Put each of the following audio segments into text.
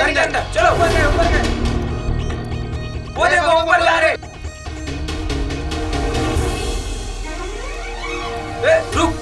घर के अंदर चलो। ऊपर गए। वो देखो ऊपर जा रहे। रुक।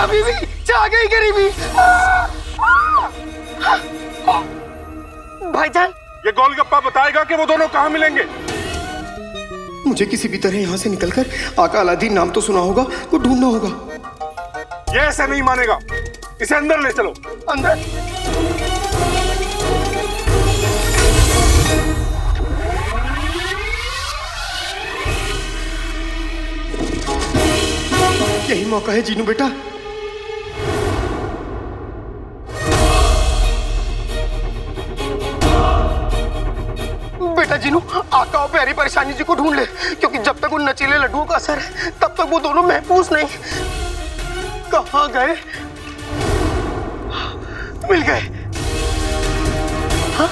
बीवी जा गई गरीबी। भाईजान, ये गोलगप्पा बताएगा कि वो दोनों कहाँ मिलेंगे। मुझे किसी भी तरह यहाँ से निकलकर आका अलादीन नाम तो सुना होगा, वो ढूंढना होगा। ये ऐसे नहीं मानेगा, इसे अंदर ले चलो। अंदर? यही मौका है जीनू बेटा। बेटा जीनू, आका और प्यारी परेशानी जी को ढूंढ ले, क्योंकि जब तक उन नचीले लड्डुओं का असर है तब तक वो दोनों महफूज नहीं। कहाँ गए? मिल गए। हाँ?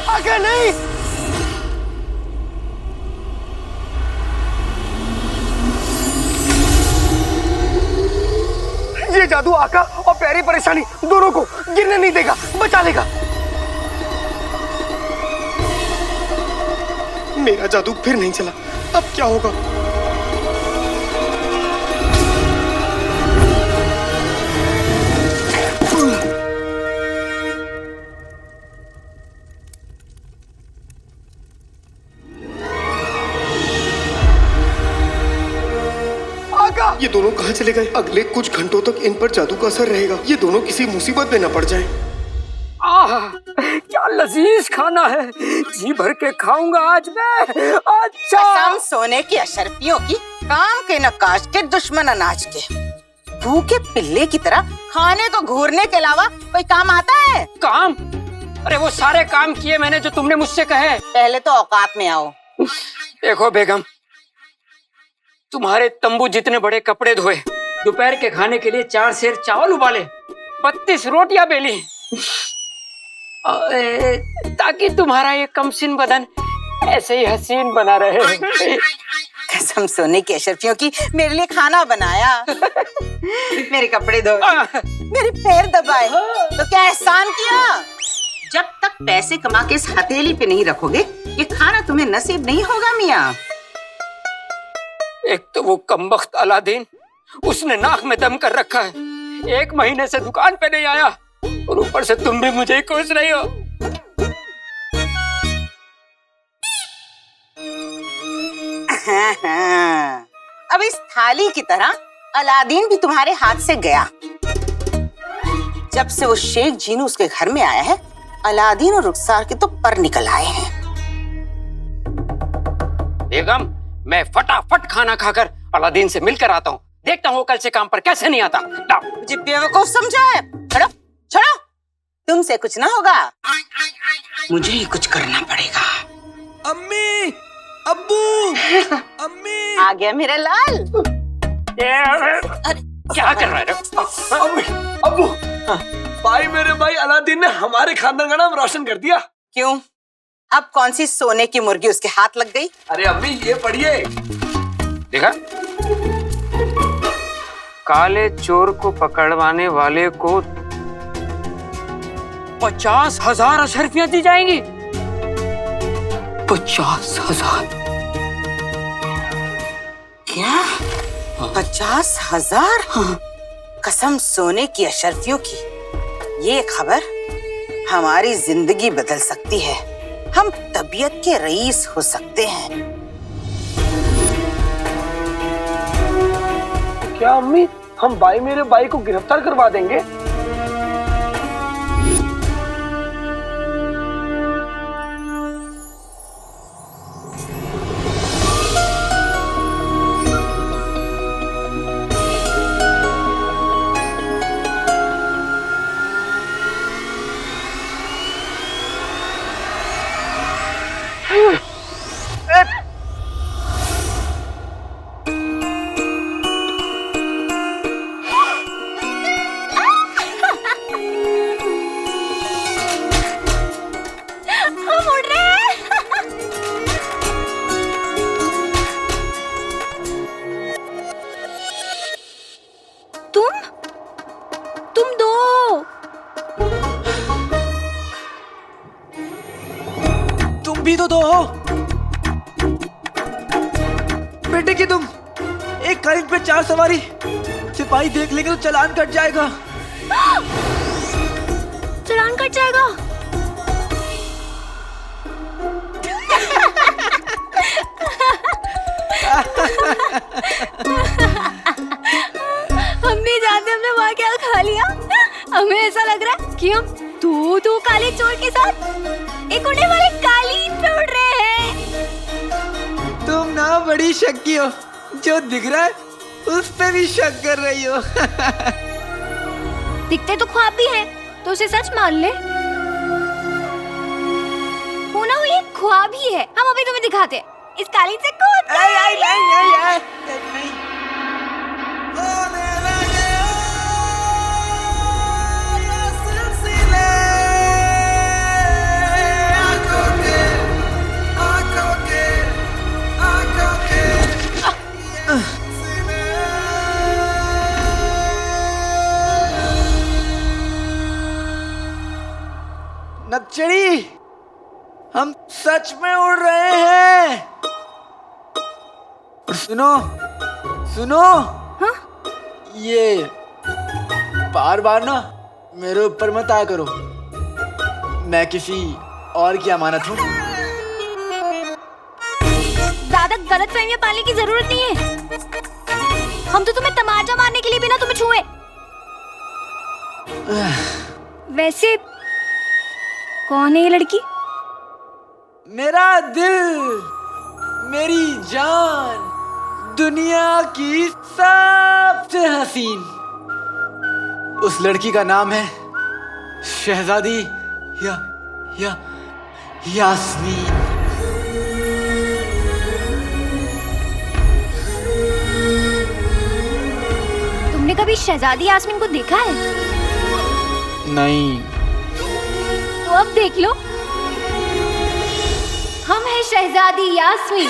आका नहीं। ये जादू आका और प्यारी परेशानी दोनों को गिरने नहीं देगा, बचा लेगा। मेरा जादू फिर नहीं चला, अब क्या होगा? ये दोनों कहाँ चले गए? अगले कुछ घंटों तक इन पर जादू का असर रहेगा। ये दोनों किसी मुसीबत में न पड़ जाएं। आह, क्या लजीज खाना है, जी भर के खाऊंगा आज मैं। अच्छा, कसम सोने की अशरफियों की, काम के नकाश के दुश्मन अनाज के, भूखे पिल्ले की तरह खाने को घूरने के अलावा कोई काम आता है? काम? अरे वो सारे काम किए मैंने जो तुमने मुझसे कहे। पहले तो औकात में आओ। देखो बेगम, तुम्हारे तंबू जितने बड़े कपड़े धोए, दोपहर के खाने के लिए 4 सेर चावल उबाले, 32 रोटियां बेली, ताकि तुम्हारा ये कमसिन बदन ऐसे ही हसीन बना रहे। कसम सोने की अशरफियों की, मेरे लिए खाना बनाया, मेरे कपड़े धोए, मेरे पैर दबाए, तो क्या एहसान किया? जब तक पैसे कमा के इस हथेली पे नहीं रखोगे, ये खाना तुम्हें नसीब नहीं होगा मियाँ। एक तो वो कमबख्त अलादीन, उसने नाक में दम कर रखा है, 1 महीने से दुकान पे नहीं आया, और ऊपर से तुम भी मुझे ही कोस रही हो। अब इस थाली की तरह अलादीन भी तुम्हारे हाथ से गया। जब से वो शेख जीनू उसके घर में आया है, अलादीन और रुखसार के तो पर निकल आए हैं। बेगम, मैं फटाफट खाना खाकर अलादीन से मिलकर आता हूँ, देखता हूँ कल से काम पर कैसे नहीं आता। मुझे बेवकूफ समझा है? छोड़ो, छोड़ो, तुमसे कुछ ना होगा, मुझे ही कुछ करना पड़ेगा। अम्मी, अब्बू, अम्मी, आ गया मेरा लाल। अरे क्या कर रहा है? अम्मी, अब्बू, भाई मेरे भाई अलादीन ने हमारे खानदान का नाम रोशन कर दिया। क्यों? अब कौन सी सोने की मुर्गी उसके हाथ लग गई? अरे अम्मी ये पढ़िए। देखा, काले चोर को पकड़वाने वाले को 50,000 अशरफियां दी जाएंगी। 50,000? क्या? 50,000? हाँ। कसम सोने की अशरफियों की, ये खबर हमारी जिंदगी बदल सकती है। हम तबीयत के रईस हो सकते हैं। क्या अम्मी, हम भाई मेरे भाई को गिरफ्तार करवा देंगे? भी तो दो। बेटे की तुम, एक कालीन पे 4 सवारी, सिपाही देख लेंगे तो चालान कट जाएगा। चालान कट जाएगा? हम नहीं जानते हमने वहाँ क्या खा लिया। हमें ऐसा लग रहा है कि हम दो काले चोर के साथ एक उड़ने वाले कालीन पे उड़ रहे हैं। तुम ना बड़ी शक्की हो, जो दिख रहा है उस पे भी शक कर रही हो। दिखते तो ख्वाब भी हैं, तो उसे सच मान ले। होना हो ये ख्वाब ही है। हम अभी तुम्हें दिखाते हैं। इस कालीन से कूद। नक्चड़ी, हम सच में उड़ रहे हैं। और सुनो, हाँ? ये बार बार ना मेरे ऊपर मत आया करो। मैं किसी और की अमानत हूँ। ज्यादा गलतफहमियां पालने की जरूरत नहीं है। हम तो तुम्हें तमाचा मारने के लिए बिना तुम्हें छुए। वैसे कौन है ये लड़की? मेरा दिल, मेरी जान, दुनिया की सबसे हसीन। उस लड़की का नाम है शहजादी यास्मीन। तुमने कभी शहजादी यास्मीन को देखा है? नहीं। तो अब देख लो, हम हैं शहजादी यास्मीन।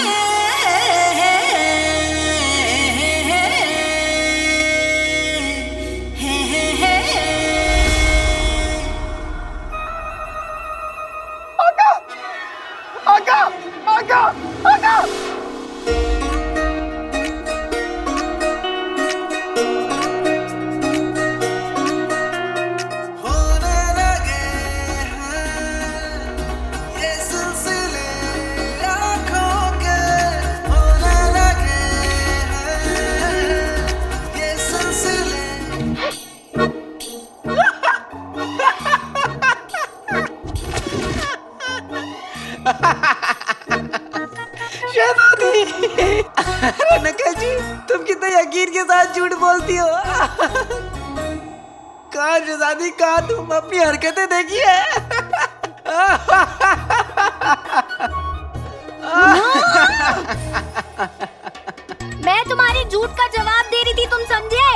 आगा! नकल जी, तुम कितने यकीन के साथ झूठ बोलती हो। कहाँ शहजादी, कहाँ तुम अपनी हरकतें देखिए। मैं तुम्हारे झूठ का जवाब दे रही थी, तुम समझे?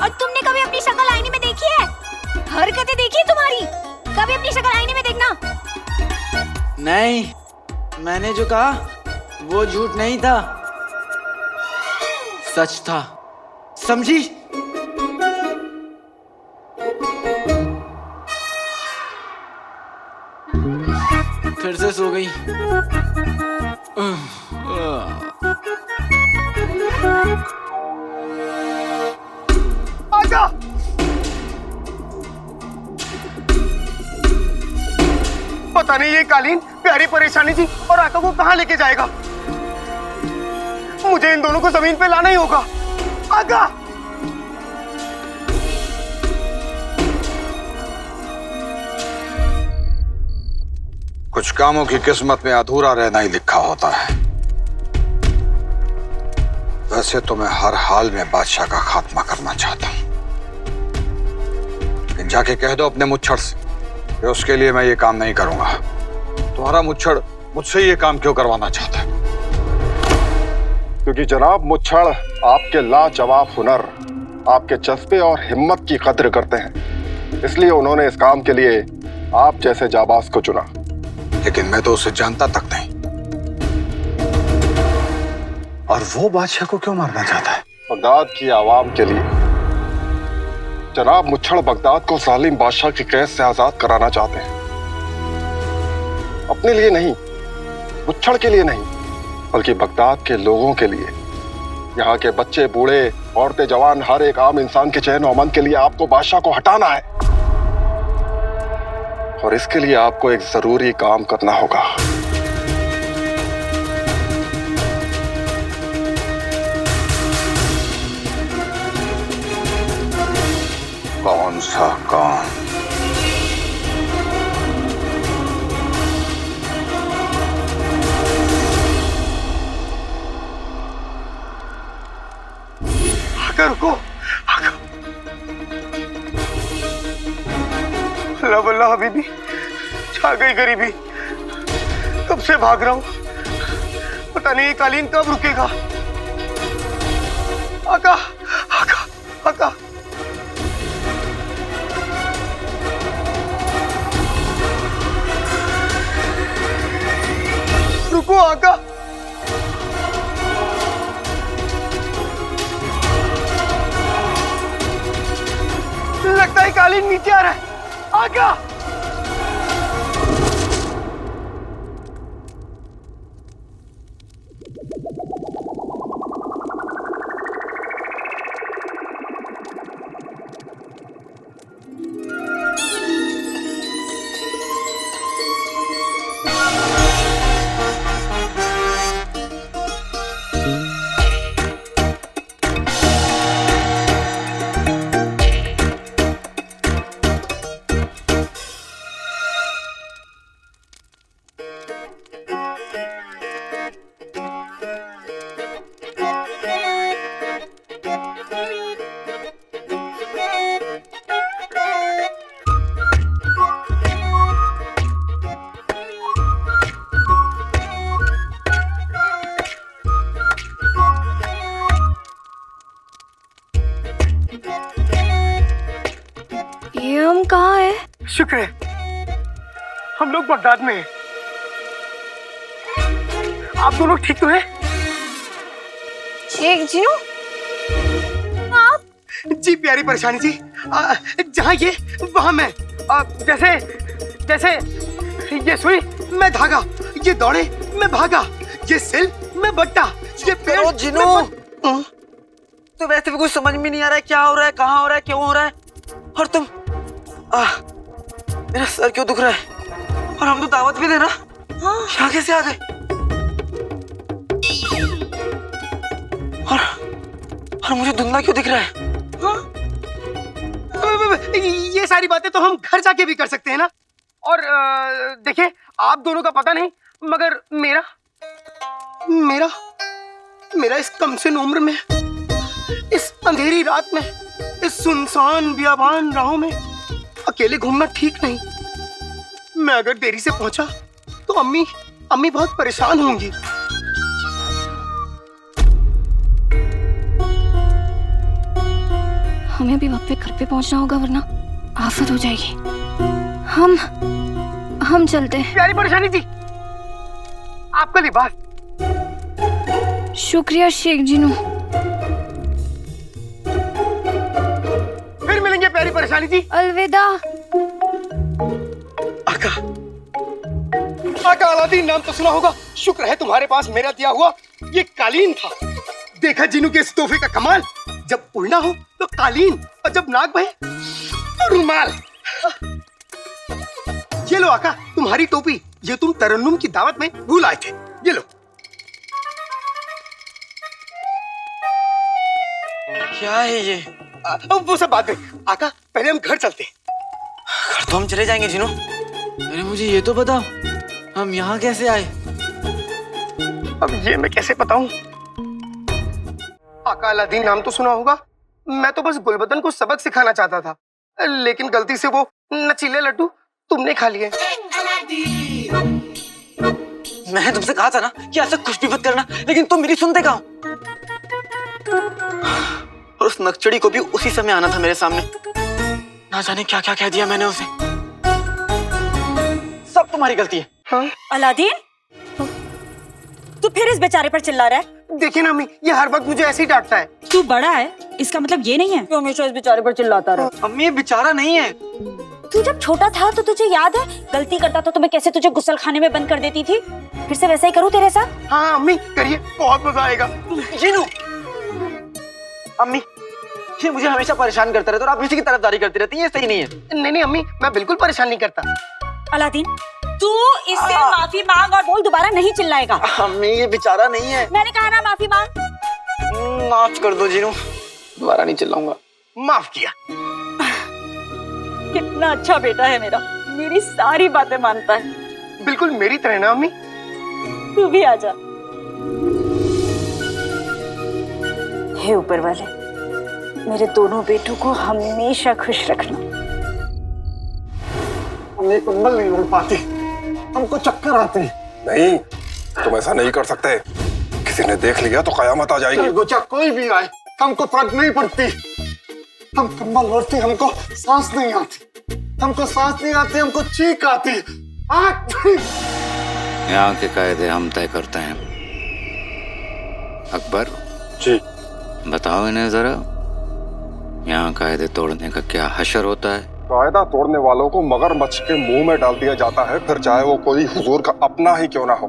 और तुमने कभी अपनी शक्ल आईने में देखी है? हरकतें देखी तुम्हारी? कभी अपनी शक्ल आईने में देखना। नहीं, मैंने जो कहा वो झूठ नहीं था, सच था। समझी? फिर से सो गई। आगा! पता नहीं ये कालीन प्यारी परेशानी जी और आका को कहाँ लेके जाएगा। मुझे इन दोनों को जमीन पे लाना ही होगा। आगा! कुछ कामों की किस्मत में अधूरा रहना ही लिखा होता है। वैसे तो मैं हर हाल में बादशाह का खात्मा करना चाहता हूं, लेकिन जाके कह दो अपने मुच्छड़ से कि उसके लिए मैं ये काम नहीं करूंगा। तुम्हारा मुच्छड़ मुझसे ये काम क्यों करवाना चाहता है? क्योंकि जनाब मुच्छड़ आपके लाजवाब हुनर, आपके जज्बे और हिम्मत की कद्र करते हैं, इसलिए उन्होंने इस काम के लिए आप जैसे जाबाज को चुना। लेकिन मैं तो उसे जानता तक नहीं। और वो बादशाह को क्यों मारना चाहता है? बगदाद की आवाम के लिए। जनाब मुच्छड़ बगदाद को जालिम बादशाह की कैद से आजाद कराना चाहते हैं, अपने लिए नहीं मुच्छड़ के लिए नहीं, बल्कि बगदाद के लोगों के लिए, यहाँ के बच्चे, बूढ़े, औरतें, जवान, हर एक आम इंसान के चैन और अमन के लिए आपको बादशाह को हटाना है। और इसके लिए आपको एक जरूरी काम करना होगा। कौन सा काम? आका रुको, आका। अल्लाह वल्लाह हबीबी, छा गई गरीबी। कब से भाग रहा हूँ, पता नहीं ये कालीन कब रुकेगा। आका, आका, आका। रुको आका। लगता है कालीन नीचे आ रहा है। आका। ये हम कहाँ है? शुक्र है हम लोग बगदाद में हैं। आप दोनों ठीक तो हैं? शेख जीनू, आप? जी प्यारी परेशानी जी, जहाँ ये वहाँ मैं। जैसे जैसे ये सुई मैं धागा, ये दौड़े मैं भागा, ये सिल मैं बट्टा, ये पेड़ जिनू, तो वैसे भी कुछ समझ में नहीं आ रहा है क्या हो रहा है, कहाँ हो रहा है, क्यों हो रहा है। और तुम मेरा सर क्यों दुख रहा है? और हम तो दावत भी देना, यहाँ कैसे आ गए? और मुझे धुंधला क्यों दिख रहा है? ये सारी बातें तो हम घर जाके भी कर सकते हैं ना। और देखिए आप दोनों का पता नहीं, मगर मेरा मेरा मेरा इस कमसिन उम्र में, इस अंधेरी रात में, इस सुनसान बियाबान राहों में अकेले घूमना ठीक नहीं। मैं अगर देरी से पहुंचा तो अम्मी बहुत परेशान होंगी। हमें भी वक्त पे घर पे पहुंचना होगा, वरना आफत हो जाएगी। हम चलते हैं। प्यारी परेशानी जी, आपका लिबास। शुक्रिया शेख जीनू। फिर मिलेंगे प्यारी परेशानी जी। अलविदा। आका, आका अलादीन नाम तो सुना होगा। शुक्र है तुम्हारे पास मेरा दिया हुआ ये कालीन था। देखा जिनू के इस तोहफे का कमाल, जब उड़ना हो तो कालीन, और जब नाक बहे तो रुमाल। ये लो आका तुम्हारी टोपी, ये तुम तरन्नुम की दावत में भूल आए थे। ये लो। क्या है ये? वो सब बात में आका, पहले हम घर चलते हैं। घर तो हम चले जाएंगे जिनू, अरे मुझे ये तो बताओ, हम यहाँ कैसे आए? अब ये मैं कैसे बताऊं? आका अलादीन नाम तो सुना होगा। मैं तो बस गुलबदन को सबक सिखाना चाहता था, लेकिन गलती से वो नचीले लड्डू तुमने खा लिए। मैंने तुमसे कहा था ना कि ऐसा कुछ भी मत करना, लेकिन तुम मेरी सुनते कहाँ? और उस नक्चड़ी को भी उसी समय आना था मेरे सामने। ना जाने क्या क्या कह दिया मैंने उसे। सब तुम्हारी गलती है। हाँ? अलादीन, तू फिर इस बेचारे पर चिल्ला रहा है? देखिए ना अम्मी, ये हर वक्त मुझे ऐसे ही डांटता है। तू बड़ा है, इसका मतलब ये नहीं है तू हमेशा इस बेचारे पर चिल्लाता रहा। अम्मी ये बेचारा नहीं है। तू जब छोटा था तो तुझे याद है, गलती करता था तो मैं कैसे तुझे गुस्लखाने में बंद कर देती थी। फिर से वैसा ही करूँ तेरे साथ? हाँ अम्मी करिए, बहुत मजा आएगा। जीनू, अम्मी ये मुझे हमेशा परेशान करता रहता है और आप इसी की तरफदारी करती रहती हैं, ये सही नहीं है। नहीं अम्मी, मैं बिल्कुल परेशान नहीं करता। अलादीन, तू इससे माफी मांग और बोल दोबारा नहीं चिल्लाएगा। अम्मी ये बेचारा नहीं है। मैंने कहा ना माफी मांग। माफ कर दो जीनू, दोबारा नहीं चिल्लाऊंगा। माफ किया। कितना अच्छा बेटा है मेरा, मेरी सारी बातें मानता है। बिल्कुल मेरी तरह ना अम्मी। तू भी आजा। हे ऊपर वाले, मेरे दोनों बेटों को हमेशा खुश रखना। हमें कंबल नहीं उड़ पाती, हमको चक्कर आते हैं। नहीं, तुम ऐसा नहीं कर सकते। किसी ने देख लिया तो कयामत आ जाएगी। गुचा कोई भी आए, हमको फर्क नहीं पड़ती। हम कंबल ओढ़ते, हमको सांस नहीं आती, हमको सांस नहीं आती, हमको चीख आती। यहाँ के कायदे हम तय करते हैं। अकबर जी, बताओ इन्हें जरा, यहाँ कायदे तोड़ने का क्या हशर होता है? कायदा तोड़ने वालों को मगरमच्छ के मुंह में डाल दिया जाता है, फिर चाहे वो कोई हुजूर का अपना ही क्यों ना हो।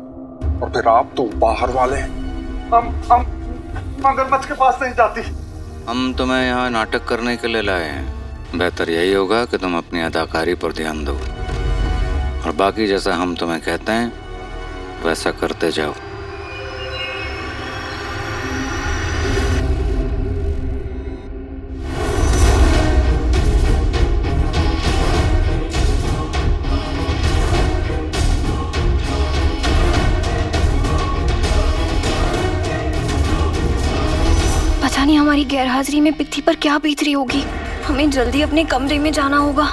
और फिर आप तो बाहर वाले हैं। हम मगरमच्छ के पास नहीं जाती। हम तुम्हें यहाँ नाटक करने के लिए लाए हैं। बेहतर यही होगा कि तुम अपनी अदाकारी पर ध्यान दो और बाकी जैसा हम तुम्हें कहते हैं वैसा करते जाओ। पता नहीं हमारी गैरहाजिरी में पित्ती पर क्या बीत रही होगी। हमें जल्दी अपने कमरे में जाना होगा,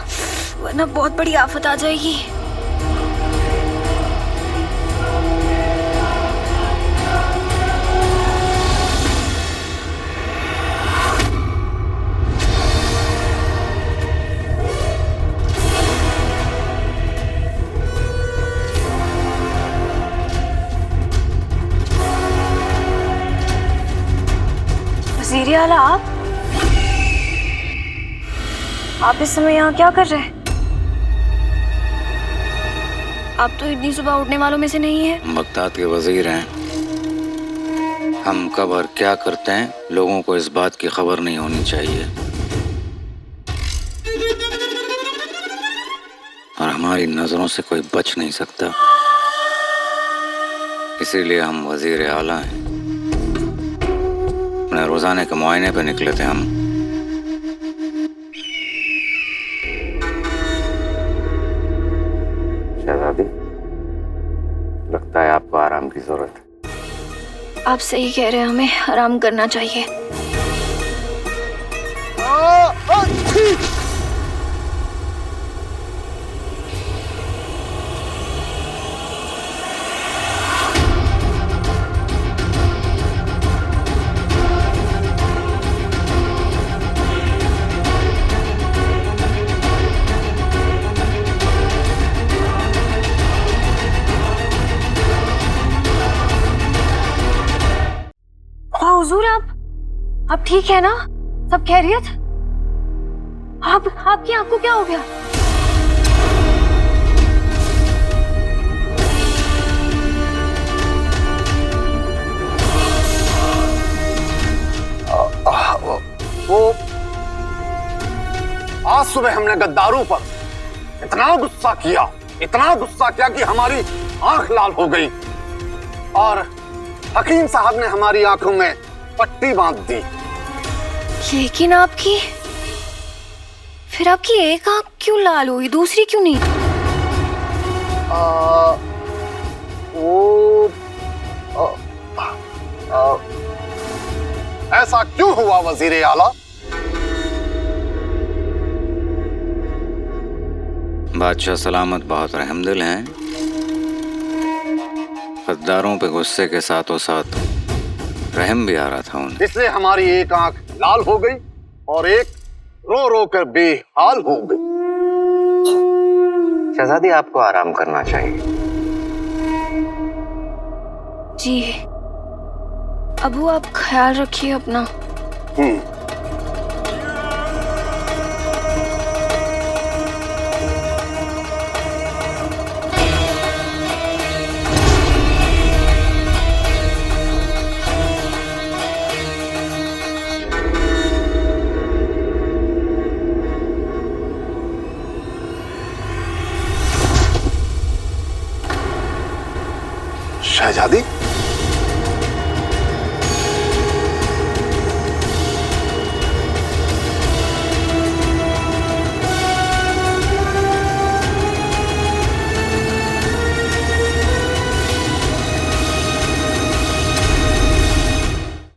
वरना बहुत बड़ी आफत आ जाएगी। वज़ीर आला, आप इस समय यहाँ क्या कर रहे हैं? आप तो इतनी सुबह उठने वालों में से नहीं है। बगदाद के वजीर हैं। हम कब और क्या करते हैं लोगों को इस बात की खबर नहीं होनी चाहिए, और हमारी नजरों से कोई बच नहीं सकता। इसीलिए हम वजीर आला हैं। अपने रोजाने के मुआयने पे निकले थे हम। शहजादी, लगता है आपको आराम की जरूरत है। आप सही कह रहे हैं, हमें आराम करना चाहिए। हुजूर, आप ठीक है ना? सब खैरियत? आपकी आंख को क्या हो गया? वो आज सुबह हमने गद्दारों पर इतना गुस्सा किया कि हमारी आंख लाल हो गई और हकीम साहब ने हमारी आंखों में पट्टी बांध दी। लेकिन फिर आपकी एक आंख क्यों लाल हुई, दूसरी क्यों नहीं? ऐसा क्यों हुआ वजीर आला? बादशाह सलामत बहुत रहमदिल हैं। गद्दारों पे गुस्से के साथों साथ रहम भी आ रहा था उन्हें। इसलिए हमारी एक आंख लाल हो गई और एक रो रो कर बेहाल हो गई। शहजादी, आपको आराम करना चाहिए। जी अबू, आप ख्याल रखिए अपना।